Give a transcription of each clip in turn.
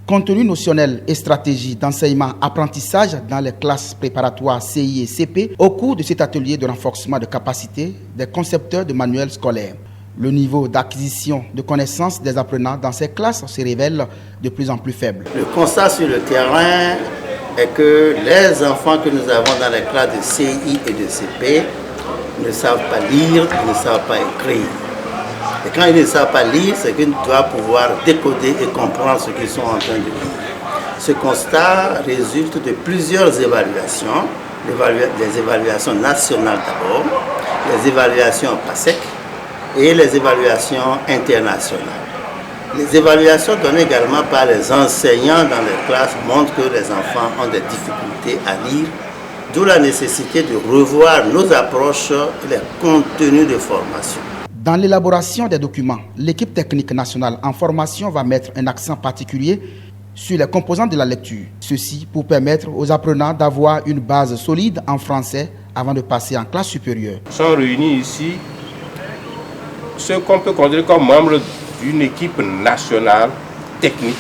Contenu notionnel et stratégie d'enseignement-apprentissage dans les classes préparatoires CI et CP au cours de cet atelier de renforcement de capacité des concepteurs de manuels scolaires. Le niveau d'acquisition de connaissances des apprenants dans ces classes se révèle de plus en plus faible. Le constat sur le terrain est que les enfants que nous avons dans les classes de CI et de CP ne savent pas lire, ne savent pas écrire. Et quand ils ne savent pas lire, c'est qu'ils doivent pouvoir décoder et comprendre ce qu'ils sont en train de lire. Ce constat résulte de plusieurs évaluations, des évaluations nationales d'abord, les évaluations PASEC et les évaluations internationales. Les évaluations données également par les enseignants dans les classes montrent que les enfants ont des difficultés à lire, d'où la nécessité de revoir nos approches et les contenus de formation. Dans l'élaboration des documents, l'équipe technique nationale en formation va mettre un accent particulier sur les composantes de la lecture. Ceci pour permettre aux apprenants d'avoir une base solide en français avant de passer en classe supérieure. Sont réunis ici ceux qu'on peut considérer comme membres d'une équipe nationale technique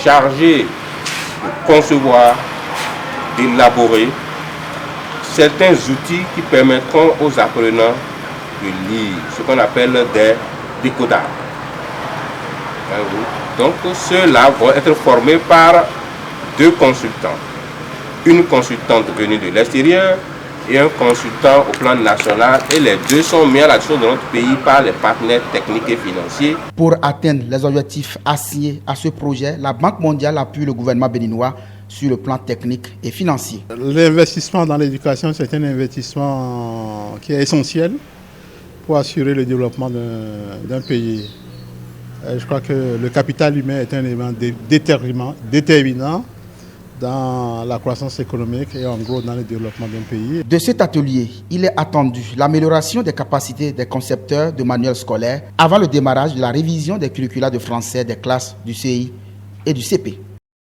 chargée de concevoir, d'élaborer certains outils qui permettront aux apprenants de lire, ce qu'on appelle des décodages. Donc ceux-là vont être formés par deux consultants. Une consultante venue de l'extérieur et un consultant au plan national, et les deux sont mis à l'action de notre pays par les partenaires techniques et financiers. Pour atteindre les objectifs assignés à ce projet, la Banque mondiale appuie le gouvernement béninois sur le plan technique et financier. L'investissement dans l'éducation, c'est un investissement qui est essentiel pour assurer le développement d'un pays. Je crois que le capital humain est un élément déterminant dans la croissance économique et en gros dans le développement d'un pays. De cet atelier, il est attendu l'amélioration des capacités des concepteurs de manuels scolaires avant le démarrage de la révision des curricula de français des classes du CI et du CP.